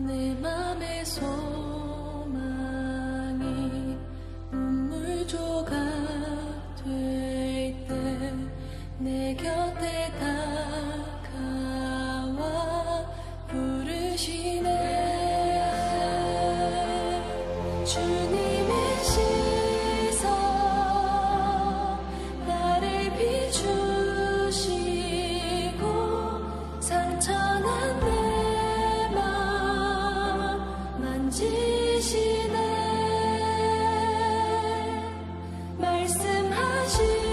내 맘의 소망이 눈물조각 될 때 내 곁에 다가와 부르시네. 주님의 시선 나를 비추시고 상처난 내 맘 만지시네. 말씀하시고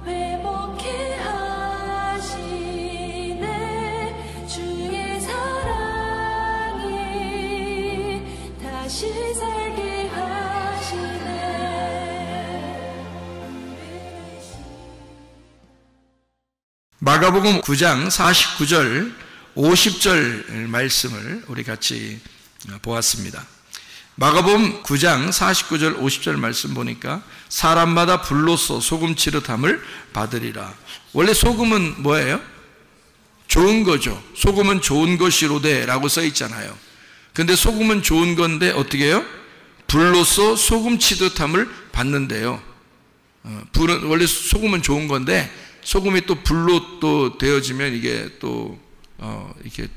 회복해 하시네. 주의 사랑이 다시 살게 하시네. 마가복음 9장 49절 50절 말씀을 우리 같이 보았습니다. 마가복음 9장 49절 50절 말씀 보니까 사람마다 불로써 소금 치듯함을 받으리라. 원래 소금은 뭐예요? 좋은 거죠. 소금은 좋은 것이로되 라고 써 있잖아요. 근데 소금은 좋은 건데 어떻게 해요? 불로써 소금 치듯함을 받는데요. 불은 원래 소금은 좋은 건데 소금이 또 불로 또 되어지면 이게 또 이렇게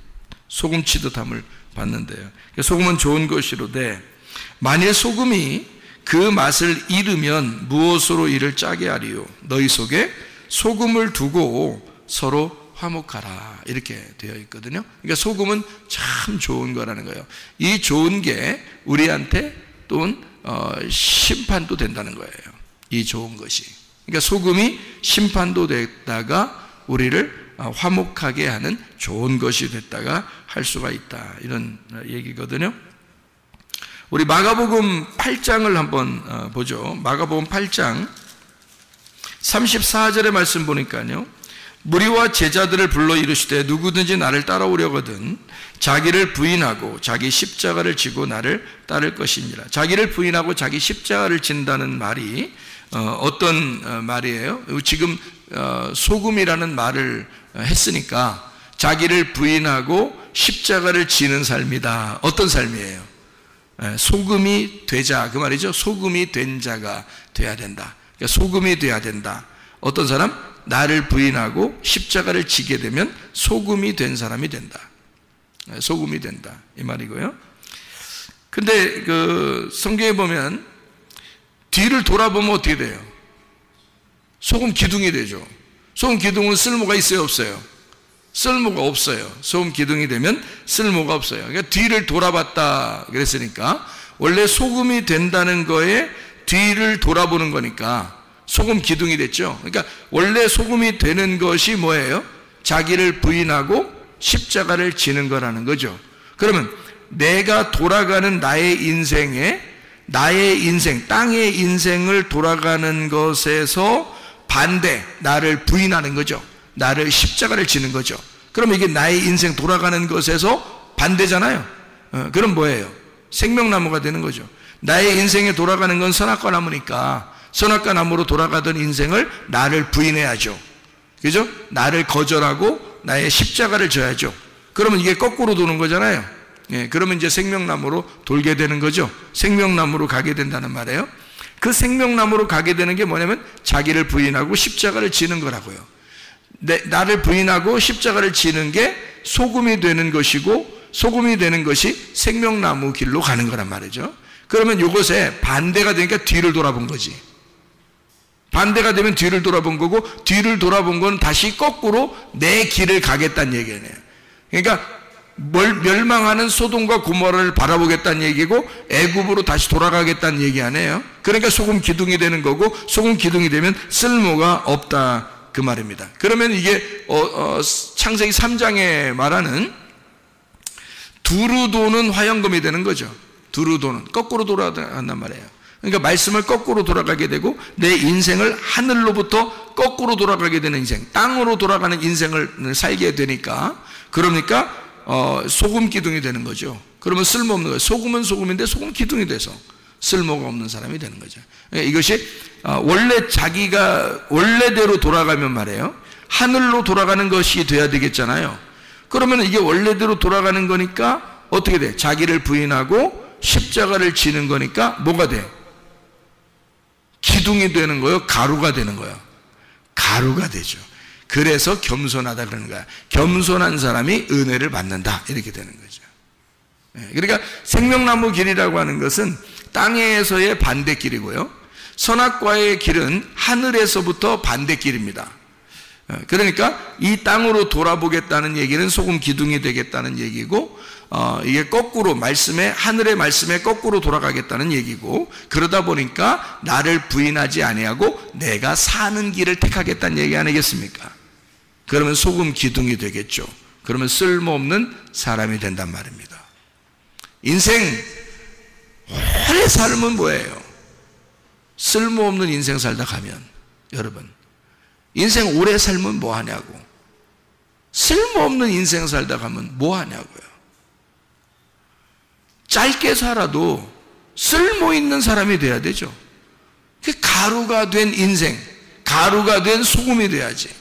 소금 치듯함을 받는데요. 소금은 좋은 것이로되 만일 소금이 그 맛을 잃으면 무엇으로 이를 짜게 하리요? 너희 속에 소금을 두고 서로 화목하라. 이렇게 되어 있거든요. 그러니까 소금은 참 좋은 거라는 거예요. 이 좋은 게 우리한테 또는 심판도 된다는 거예요. 이 좋은 것이. 그러니까 소금이 심판도 됐다가 우리를 화목하게 하는 좋은 것이 됐다가 할 수가 있다. 이런 얘기거든요. 우리 마가복음 8장을 한번 보죠. 마가복음 8장 34절의 말씀 보니까요. 무리와 제자들을 불러 이르시되 누구든지 나를 따라오려거든 자기를 부인하고 자기 십자가를 지고 나를 따를 것이니라. 자기를 부인하고 자기 십자가를 진다는 말이 어떤 말이에요? 지금 소금이라는 말을 했으니까 자기를 부인하고 십자가를 지는 삶이다. 어떤 삶이에요? 소금이 되자 그 말이죠. 소금이 된 자가 돼야 된다. 그러니까 소금이 돼야 된다. 어떤 사람? 나를 부인하고 십자가를 지게 되면 소금이 된 사람이 된다. 소금이 된다 이 말이고요. 근데 그 성경에 보면 뒤를 돌아보면 어떻게 돼요? 소금 기둥이 되죠. 소금 기둥은 쓸모가 있어요, 없어요? 쓸모가 없어요. 소금 기둥이 되면 쓸모가 없어요. 그러니까 뒤를 돌아봤다 그랬으니까 원래 소금이 된다는 거에 뒤를 돌아보는 거니까 소금 기둥이 됐죠. 그러니까 원래 소금이 되는 것이 뭐예요? 자기를 부인하고 십자가를 지는 거라는 거죠. 그러면 내가 돌아가는 나의 인생에 나의 인생, 땅의 인생을 돌아가는 것에서 반대, 나를 부인하는 거죠. 나를 십자가를 지는 거죠. 그럼 이게 나의 인생 돌아가는 것에서 반대잖아요. 그럼 뭐예요? 생명나무가 되는 거죠. 나의 인생에 돌아가는 건 선악과 나무니까 선악과 나무로 돌아가던 인생을 나를 부인해야죠. 그죠? 나를 거절하고 나의 십자가를 져야죠. 그러면 이게 거꾸로 도는 거잖아요. 예, 그러면 이제 생명나무로 돌게 되는 거죠. 생명나무로 가게 된다는 말이에요. 그 생명나무로 가게 되는 게 뭐냐면 자기를 부인하고 십자가를 지는 거라고요. 나를 부인하고 십자가를 지는 게 소금이 되는 것이고 소금이 되는 것이 생명나무 길로 가는 거란 말이죠. 그러면 이것에 반대가 되니까 뒤를 돌아본 거지. 반대가 되면 뒤를 돌아본 거고 뒤를 돌아본 건 다시 거꾸로 내 길을 가겠다는 얘기네요. 그러니까 멸망하는 소돔과 고모라를 바라보겠다는 얘기고 애굽으로 다시 돌아가겠다는 얘기 아니에요. 그러니까 소금 기둥이 되는 거고 소금 기둥이 되면 쓸모가 없다 그 말입니다. 그러면 이게 창세기 3장에 말하는 두루 도는 화영검이 되는 거죠. 두루 도는 거꾸로 돌아간단 말이에요. 그러니까 말씀을 거꾸로 돌아가게 되고 내 인생을 하늘로부터 거꾸로 돌아가게 되는 인생, 땅으로 돌아가는 인생을 살게 되니까 그러니까 소금 기둥이 되는 거죠. 그러면 쓸모없는 거예요. 소금은 소금인데 소금 기둥이 돼서 쓸모가 없는 사람이 되는 거죠. 이것이 원래 자기가 원래대로 돌아가면 말이에요. 하늘로 돌아가는 것이 돼야 되겠잖아요. 그러면 이게 원래대로 돌아가는 거니까 어떻게 돼? 자기를 부인하고 십자가를 지는 거니까 뭐가 돼? 기둥이 되는 거예요? 가루가 되는 거예요? 가루가 되죠. 그래서 겸손하다 그러는 거야. 겸손한 사람이 은혜를 받는다 이렇게 되는 거죠. 그러니까 생명나무 길이라고 하는 것은 땅에서의 반대길이고요, 선악과의 길은 하늘에서부터 반대길입니다. 그러니까 이 땅으로 돌아보겠다는 얘기는 소금 기둥이 되겠다는 얘기고, 이게 거꾸로 하늘의 말씀에 거꾸로 돌아가겠다는 얘기고, 그러다 보니까 나를 부인하지 아니하고 내가 사는 길을 택하겠다는 얘기 아니겠습니까? 그러면 소금 기둥이 되겠죠. 그러면 쓸모없는 사람이 된단 말입니다. 인생 오래 삶은 뭐예요? 쓸모없는 인생 살다 가면, 여러분, 인생 오래 살면 뭐 하냐고. 쓸모없는 인생 살다 가면 뭐 하냐고요. 짧게 살아도 쓸모 있는 사람이 돼야 되죠. 가루가 된 인생, 가루가 된 소금이 돼야지.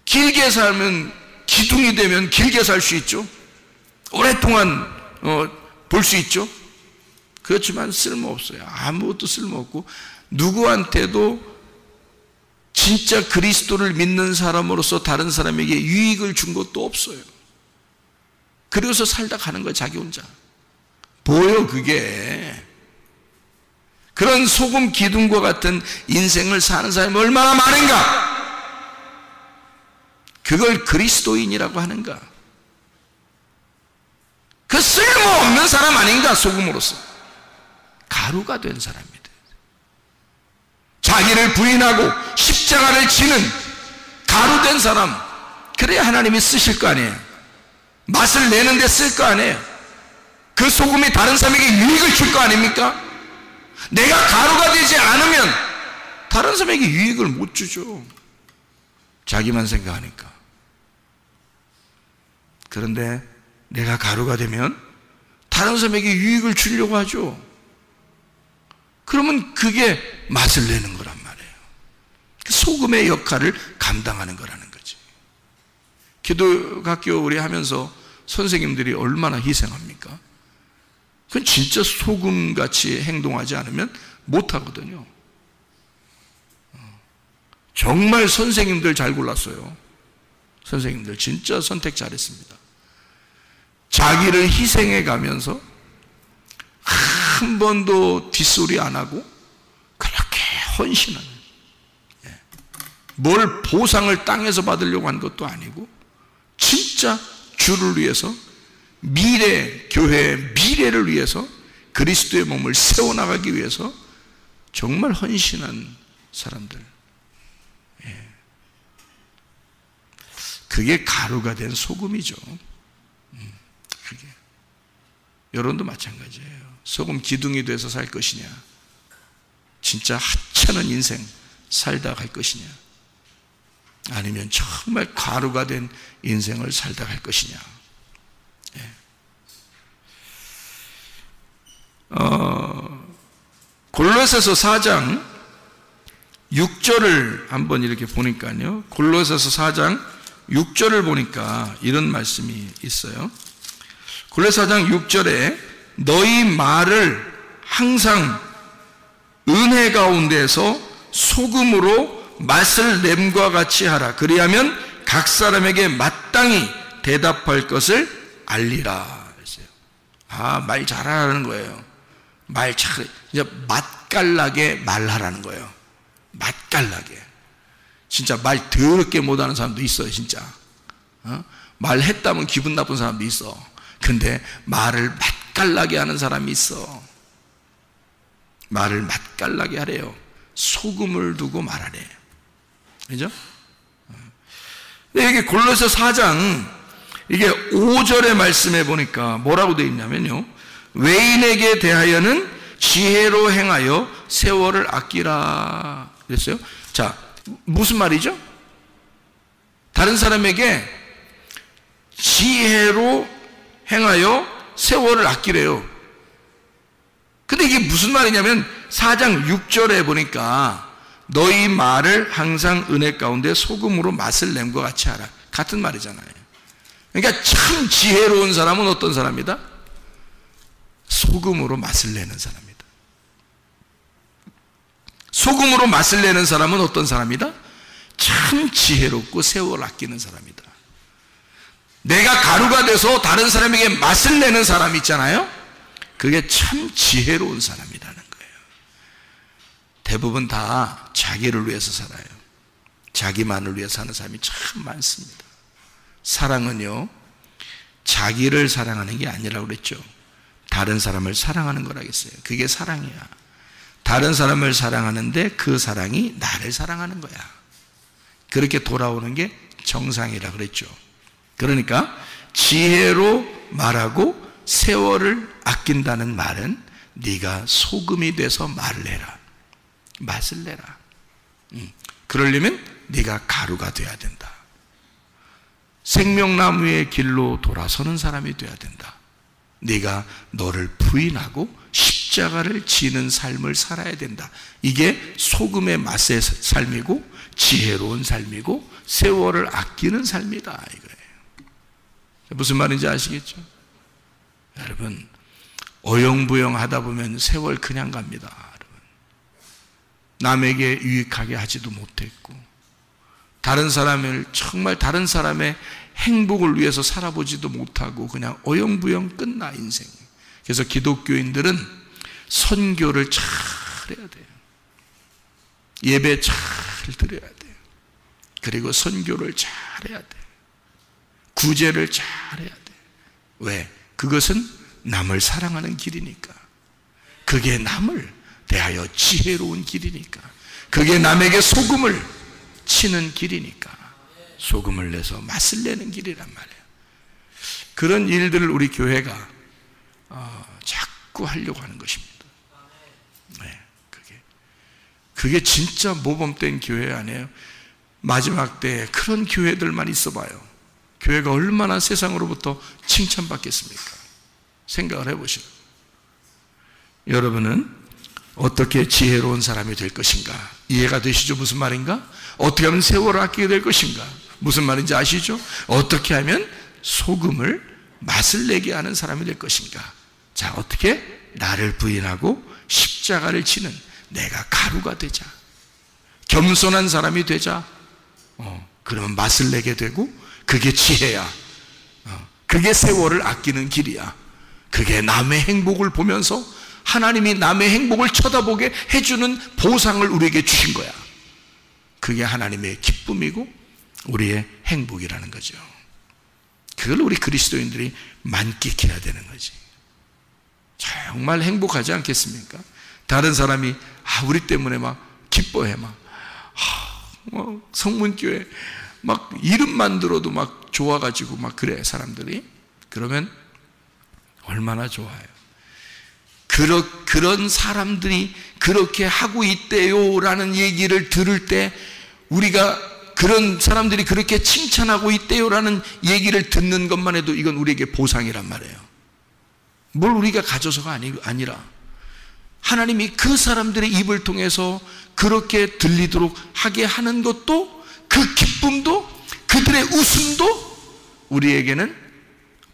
길게 살면, 기둥이 되면 길게 살 수 있죠. 오랫동안 볼 수 있죠. 그렇지만 쓸모없어요. 아무것도 쓸모없고, 누구한테도 진짜 그리스도를 믿는 사람으로서 다른 사람에게 유익을 준 것도 없어요. 그래서 살다 가는 거예요, 자기 혼자. 뭐예요 그게? 그런 소금 기둥과 같은 인생을 사는 사람이 얼마나 많은가? 그걸 그리스도인이라고 하는가? 그 쓸모없는 사람 아닌가? 소금으로서 가루가 된 사람입니다. 자기를 부인하고 십자가를 지는 가루 된 사람, 그래야 하나님이 쓰실 거 아니에요. 맛을 내는데 쓸 거 아니에요. 그 소금이 다른 사람에게 유익을 줄 거 아닙니까? 내가 가루가 되지 않으면 다른 사람에게 유익을 못 주죠. 자기만 생각하니까. 그런데 내가 가루가 되면 다른 사람에게 유익을 주려고 하죠. 그러면 그게 맛을 내는 거란 말이에요. 소금의 역할을 감당하는 거라는 거지. 기독학교 우리 하면서 선생님들이 얼마나 희생합니까? 그건 진짜 소금같이 행동하지 않으면 못하거든요. 정말 선생님들 잘 골랐어요. 선생님들 진짜 선택 잘했습니다. 자기를 희생해 가면서 한 번도 뒷소리 안 하고 그렇게 헌신하는, 뭘 보상을 땅에서 받으려고 한 것도 아니고 진짜 주를 위해서, 교회의 미래를 위해서, 그리스도의 몸을 세워나가기 위해서 정말 헌신한 사람들. 그게 가루가 된 소금이죠. 그게. 여러분도 마찬가지예요. 소금 기둥이 돼서 살 것이냐, 진짜 하찮은 인생 살다 갈 것이냐, 아니면 정말 가루가 된 인생을 살다 갈 것이냐. 골로새서 4장 6절을 한번 이렇게 보니까요, 골로새서 4장 6절을 보니까 이런 말씀이 있어요. 골로새 4장 6절에 너희 말을 항상 은혜 가운데서 소금으로 맛을 냄과 같이 하라. 그리하면 각 사람에게 마땅히 대답할 것을 알리라. 말 잘하라는 거예요. 이제 맛깔나게 말하라는 거예요. 맛깔나게. 진짜 말 더럽게 못하는 사람도 있어요, 진짜. 말했다면 기분 나쁜 사람도 있어. 근데 말을 맛깔나게 하는 사람이 있어. 말을 맛깔나게 하래요. 소금을 두고 말하래. 그죠? 근데 여기 골로새 4장 이게 5절의 말씀에 보니까 뭐라고 되어 있냐면요, 외인에게 대하여는 지혜로 행하여 세월을 아끼라 그랬어요. 자, 무슨 말이죠? 다른 사람에게 지혜로 행하여 세월을 아끼래요. 근데 이게 무슨 말이냐면 4장 6절에 보니까 너희 말을 항상 은혜 가운데 소금으로 맛을 냄과 같이 하라. 같은 말이잖아요. 그러니까 참 지혜로운 사람은 어떤 사람이다? 소금으로 맛을 내는 사람이다. 소금으로 맛을 내는 사람은 어떤 사람이다? 참 지혜롭고 세월을 아끼는 사람이다. 내가 가루가 돼서 다른 사람에게 맛을 내는 사람 있잖아요. 그게 참 지혜로운 사람이라는 거예요. 대부분 다 자기를 위해서 살아요. 자기만을 위해서 사는 사람이 참 많습니다. 사랑은요, 자기를 사랑하는 게 아니라고 그랬죠. 다른 사람을 사랑하는 거라겠어요. 그게 사랑이야. 다른 사람을 사랑하는데 그 사랑이 나를 사랑하는 거야. 그렇게 돌아오는 게 정상이라 그랬죠. 그러니까 지혜로 말하고 세월을 아낀다는 말은 네가 소금이 돼서 말을 해라. 맛을 내라. 그러려면 네가 가루가 돼야 된다. 생명나무의 길로 돌아서는 사람이 돼야 된다. 네가 너를 부인하고 십자가를 지는 삶을 살아야 된다. 이게 소금의 맛의 삶이고 지혜로운 삶이고 세월을 아끼는 삶이다 이거예요. 무슨 말인지 아시겠죠? 여러분, 어영부영 하다 보면 세월 그냥 갑니다. 여러분. 남에게 유익하게 하지도 못했고 다른 사람을 정말 다른 사람의 행복을 위해서 살아보지도 못하고 그냥 어영부영 끝나 인생. 그래서 기독교인들은 선교를 잘 해야 돼요. 예배 잘 드려야 돼요. 그리고 선교를 잘 해야 돼요. 구제를 잘 해야 돼요. 왜? 그것은 남을 사랑하는 길이니까. 그게 남을 대하여 지혜로운 길이니까. 그게 남에게 소금을 치는 길이니까. 소금을 내서 맛을 내는 길이란 말이에요. 그런 일들을 우리 교회가 자꾸 하려고 하는 것입니다. 네, 그게 진짜 모범된 교회 아니에요? 마지막 때에 그런 교회들만 있어봐요. 교회가 얼마나 세상으로부터 칭찬받겠습니까? 생각을 해보시죠. 여러분은 어떻게 지혜로운 사람이 될 것인가? 이해가 되시죠? 무슨 말인가? 어떻게 하면 세월을 아끼게 될 것인가? 무슨 말인지 아시죠? 어떻게 하면 소금을 맛을 내게 하는 사람이 될 것인가? 자, 어떻게? 나를 부인하고 십자가를 지는 내가 가루가 되자. 겸손한 사람이 되자. 그러면 맛을 내게 되고 그게 지혜야. 그게 세월을 아끼는 길이야. 그게 남의 행복을 보면서 하나님이 남의 행복을 쳐다보게 해주는 보상을 우리에게 주신 거야. 그게 하나님의 기쁨이고 우리의 행복이라는 거죠. 그걸 우리 그리스도인들이 만끽해야 되는 거지. 정말 행복하지 않겠습니까? 다른 사람이 우리 때문에 막 기뻐해. 막 성문교회 막 이름만 들어도 막 좋아가지고 막 그래 사람들이. 그러면 얼마나 좋아요. 그런 사람들이 그렇게 하고 있대요라는 얘기를 들을 때 우리가 그런 사람들이 그렇게 칭찬하고 있대요라는 얘기를 듣는 것만 해도 이건 우리에게 보상이란 말이에요. 뭘 우리가 가져서가 아니라 하나님이 그 사람들의 입을 통해서 그렇게 들리도록 하게 하는 것도 그 기쁨도 그들의 웃음도 우리에게는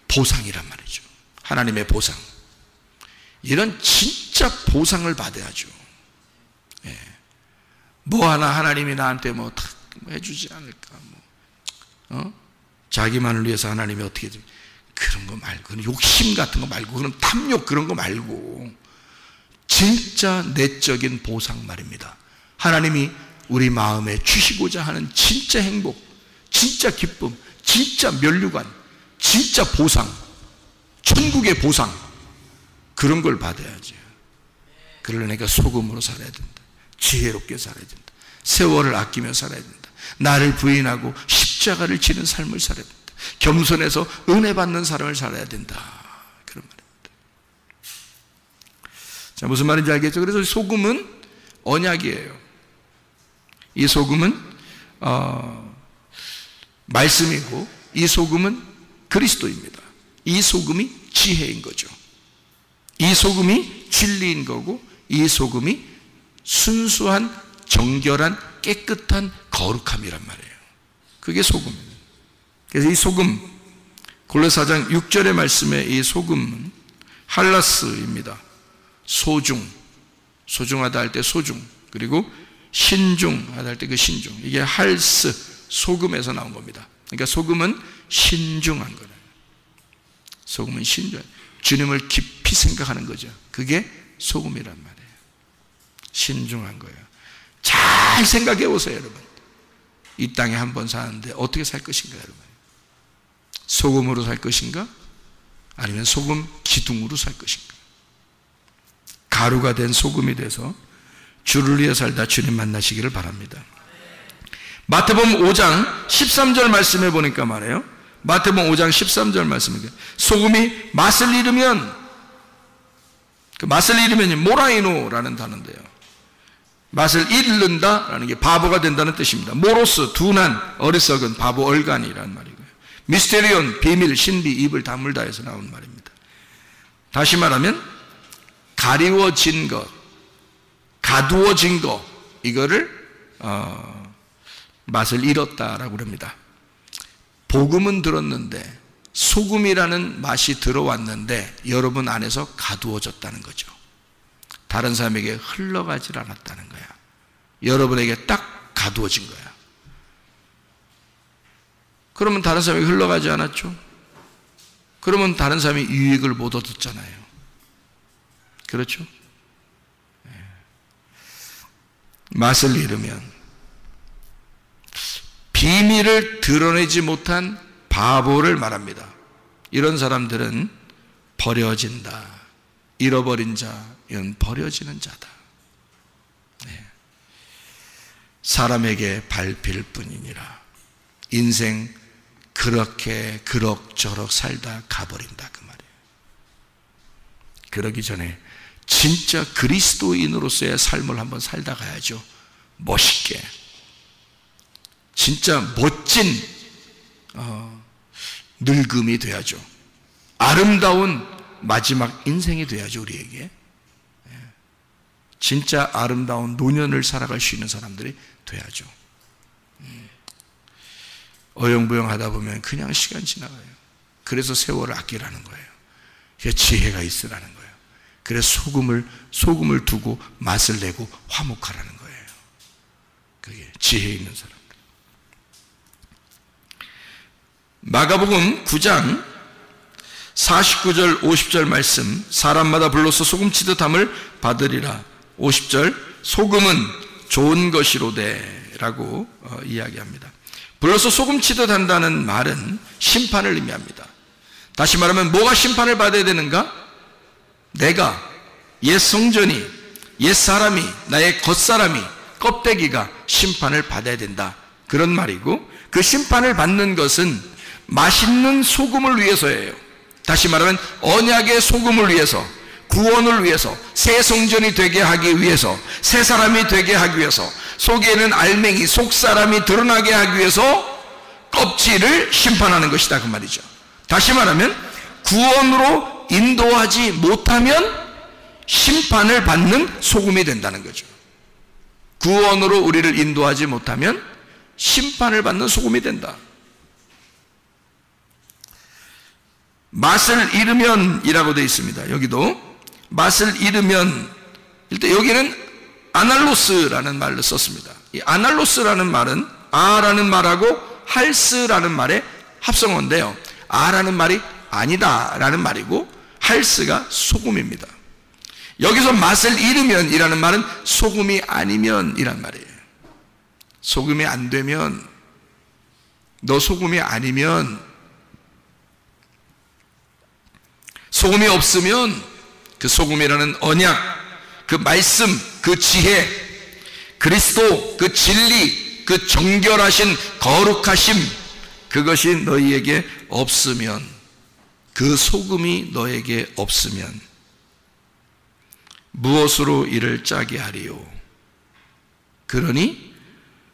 보상이란 말이죠. 하나님의 보상. 이런 진짜 보상을 받아야죠. 예. 뭐 하나 하나님이 나한테 뭐 해주지 않을까. 자기만을 위해서 하나님이 어떻게 좀 그런 거 말고, 욕심 같은 거 말고, 그런 탐욕 그런 거 말고, 진짜 내적인 보상 말입니다. 하나님이 우리 마음에 주시고자 하는 진짜 행복, 진짜 기쁨, 진짜 면류관, 진짜 보상, 천국의 보상, 그런 걸 받아야죠. 그러니까 소금으로 살아야 된다. 지혜롭게 살아야 된다. 세월을 아끼며 살아야 된다. 나를 부인하고 십자가를 지는 삶을 살아야 된다. 겸손해서 은혜 받는 삶을 살아야 된다. 그런 말입니다. 자, 무슨 말인지 알겠죠? 그래서 소금은 언약이에요. 이 소금은 말씀이고 이 소금은 그리스도입니다. 이 소금이 지혜인 거죠. 이 소금이 진리인 거고 이 소금이 순수한 정결한 깨끗한 거룩함이란 말이에요. 그게 소금입니다. 그래서 이 소금, 골로새 4장 6절의 말씀에 이 소금은 할라스입니다. 소중하다 할 때 소중, 그리고 신중하다 할 때 그 신중, 이게 할스, 소금에서 나온 겁니다. 그러니까 소금은 신중한 거예요. 소금은 신중, 주님을 깊이 생각하는 거죠. 그게 소금이란 말이에요. 신중한 거예요. 잘 생각해 보세요, 여러분. 이 땅에 한 번 사는데 어떻게 살 것인가, 여러분? 소금으로 살 것인가? 아니면 소금 기둥으로 살 것인가? 가루가 된 소금이 돼서 주를 위해 살다 주님 만나시기를 바랍니다. 마태복음 5장 13절 말씀에 보니까 말해요. 마태복음 5장 13절 말씀에 소금이 맛을 잃으면, 그 맛을 잃으면이 모라이노라는 단어인데요. 맛을 잃는다라는 게 바보가 된다는 뜻입니다. 모로스, 둔한, 어리석은, 바보, 얼간이라는 말이고요. 미스테리온, 비밀, 신비, 입을 다물다 해서 나온 말입니다. 다시 말하면 가리워진 것, 가두어진 것, 이거를 맛을 잃었다라고 합니다. 복음은 들었는데 소금이라는 맛이 들어왔는데 여러분 안에서 가두어졌다는 거죠. 다른 사람에게 흘러가질 않았다는 거야. 여러분에게 딱 가두어진 거야. 그러면 다른 사람에게 흘러가지 않았죠? 그러면 다른 사람이 유익을 못 얻었잖아요. 그렇죠? 맛을 잃으면 비밀을 드러내지 못한 바보를 말합니다. 이런 사람들은 버려진다. 잃어버린 자, 이건 버려지는 자다. 네. 사람에게 밟힐 뿐이니라. 인생 그렇게 그럭저럭 살다 가버린다, 그 말이에요. 그러기 전에 진짜 그리스도인으로서의 삶을 한번 살다 가야죠. 멋있게. 진짜 멋진 늙음이 돼야죠. 아름다운 마지막 인생이 돼야죠, 우리에게. 진짜 아름다운 노년을 살아갈 수 있는 사람들이 돼야죠. 어영부영 하다 보면 그냥 시간 지나가요. 그래서 세월을 아끼라는 거예요. 지혜가 있으라는 거예요. 그래서 소금을 두고 맛을 내고 화목하라는 거예요. 그게 지혜 있는 사람들. 마가복음 9장 49절 50절 말씀, 사람마다 불로서 소금치듯 함을 받으리라. 50절, 소금은 좋은 것이로되 라고 이야기합니다. 불로서 소금치듯 한다는 말은 심판을 의미합니다. 다시 말하면 뭐가 심판을 받아야 되는가? 내가, 옛 성전이, 옛 사람이, 나의 겉사람이, 껍데기가 심판을 받아야 된다, 그런 말이고, 그 심판을 받는 것은 맛있는 소금을 위해서예요. 다시 말하면 언약의 소금을 위해서, 구원을 위해서, 새 성전이 되게 하기 위해서, 새 사람이 되게 하기 위해서, 속에는 알맹이, 속사람이 드러나게 하기 위해서 껍질을 심판하는 것이다, 그 말이죠. 다시 말하면 구원으로 인도하지 못하면 심판을 받는 소금이 된다는 거죠. 구원으로 우리를 인도하지 못하면 심판을 받는 소금이 된다. 맛을 잃으면 이라고 되어 있습니다. 여기도 맛을 잃으면, 일단 여기는 아날로스라는 말을 썼습니다. 이 아날로스라는 말은 아라는 말하고 할스라는 말의 합성어인데요, 아라는 말이 아니다 라는 말이고 할스가 소금입니다. 여기서 맛을 잃으면 이라는 말은 소금이 아니면 이란 말이에요. 소금이 안 되면, 너 소금이 아니면, 소금이 없으면 그 소금이라는 언약, 그 말씀, 그 지혜, 그리스도, 그 진리, 그 정결하신 거룩하심, 그것이 너희에게 없으면, 그 소금이 너에게 없으면 무엇으로 이를 짜게 하리요? 그러니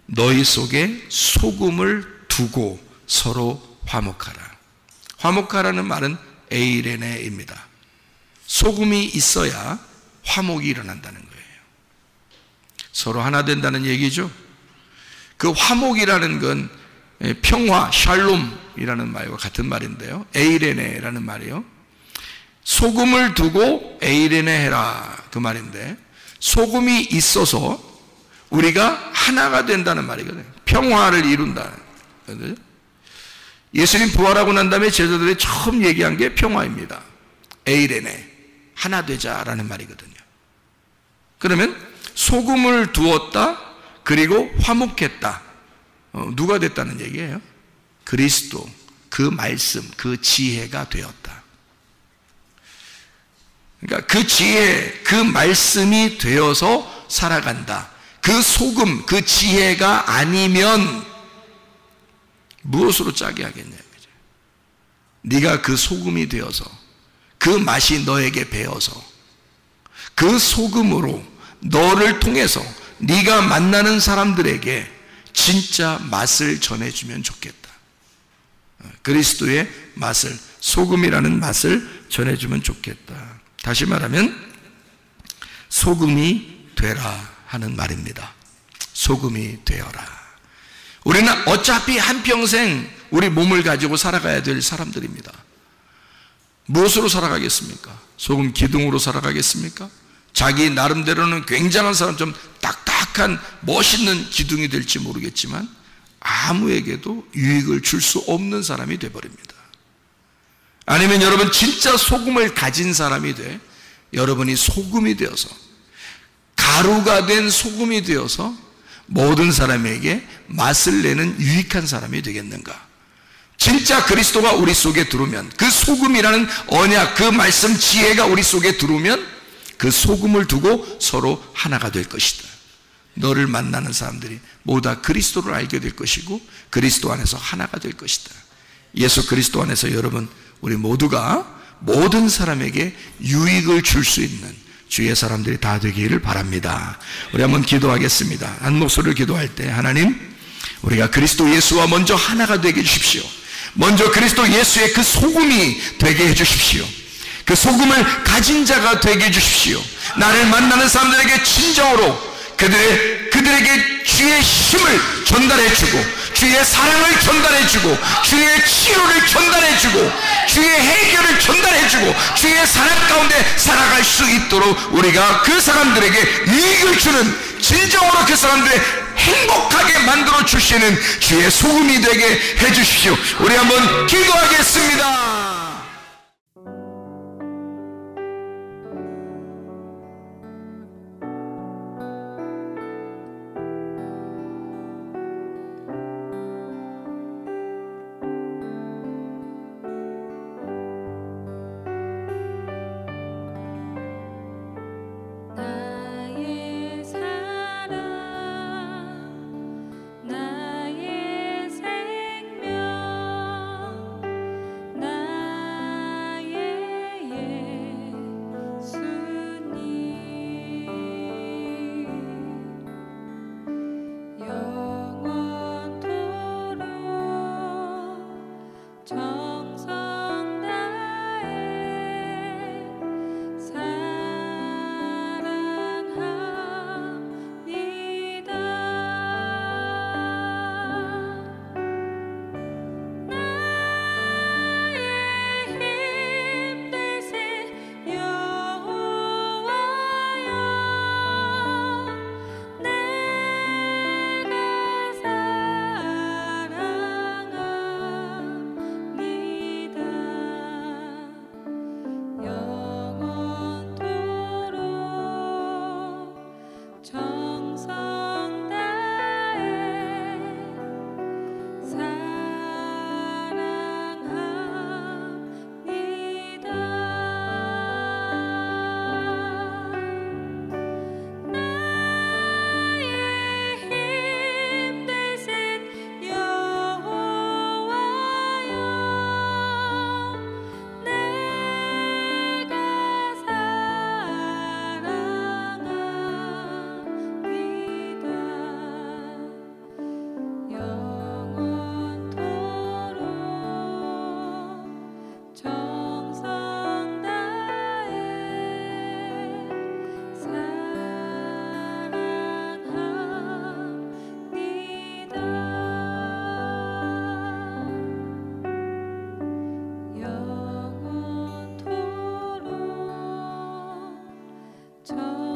너희 속에 소금을 두고 서로 화목하라. 화목하라는 말은 에이레네입니다. 소금이 있어야 화목이 일어난다는 거예요. 서로 하나 된다는 얘기죠. 그 화목이라는 건 평화, 샬롬이라는 말과 같은 말인데요. 에이레네라는 말이요. 소금을 두고 에이레네 해라, 그 말인데, 소금이 있어서 우리가 하나가 된다는 말이거든요. 평화를 이룬다. 예수님 부활하고 난 다음에 제자들이 처음 얘기한 게 평화입니다. 에이레네, 하나 되자라는 말이거든요. 그러면 소금을 두었다, 그리고 화목했다. 누가 됐다는 얘기예요? 그리스도, 그 말씀, 그 지혜가 되었다. 그러니까 그 지혜, 그 말씀이 되어서 살아간다. 그 소금, 그 지혜가 아니면 무엇으로 짜게 하겠냐. 네가 그 소금이 되어서, 그 맛이 너에게 배어서, 그 소금으로 너를 통해서 네가 만나는 사람들에게 진짜 맛을 전해주면 좋겠다. 그리스도의 맛을, 소금이라는 맛을 전해주면 좋겠다. 다시 말하면 소금이 되라 하는 말입니다. 소금이 되어라. 우리는 어차피 한평생 우리 몸을 가지고 살아가야 될 사람들입니다. 무엇으로 살아가겠습니까? 소금 기둥으로 살아가겠습니까? 자기 나름대로는 굉장한 사람처럼 딱딱한 멋있는 기둥이 될지 모르겠지만 아무에게도 유익을 줄 수 없는 사람이 되어버립니다. 아니면 여러분 진짜 소금을 가진 사람이 돼 여러분이 소금이 되어서, 가루가 된 소금이 되어서 모든 사람에게 맛을 내는 유익한 사람이 되겠는가? 진짜 그리스도가 우리 속에 들어오면, 그 소금이라는 언약, 그 말씀 지혜가 우리 속에 들어오면 그 소금을 두고 서로 하나가 될 것이다. 너를 만나는 사람들이 모두 다 그리스도를 알게 될 것이고 그리스도 안에서 하나가 될 것이다. 예수 그리스도 안에서 여러분 우리 모두가 모든 사람에게 유익을 줄 수 있는 주의 사람들이 다 되기를 바랍니다. 우리 한번 기도하겠습니다. 한 목소리를 기도할 때, 하나님, 우리가 그리스도 예수와 먼저 하나가 되게 해주십시오. 먼저 그리스도 예수의 그 소금이 되게 해주십시오. 그 소금을 가진 자가 되게 해주십시오. 나를 만나는 사람들에게 진정으로 그들에게 주의 힘을 전달해주고, 주의 사랑을 전달해주고, 주의 치료를 전달해주고, 주의 해결을 전달해주고, 주의 사랑 가운데 살아갈 수 있도록 우리가 그 사람들에게 유익을 주는, 진정으로 그 사람들의 행복하게 만들어 주시는 주의 소금이 되게 해주십시오. 우리 한번 기도하겠습니다. 나의 사랑, 나의 생명, 나의 예수님, 영원토록 정성 다해 사랑합니다. 나의 힘내세 여호와여, 내가 사랑합니다. 저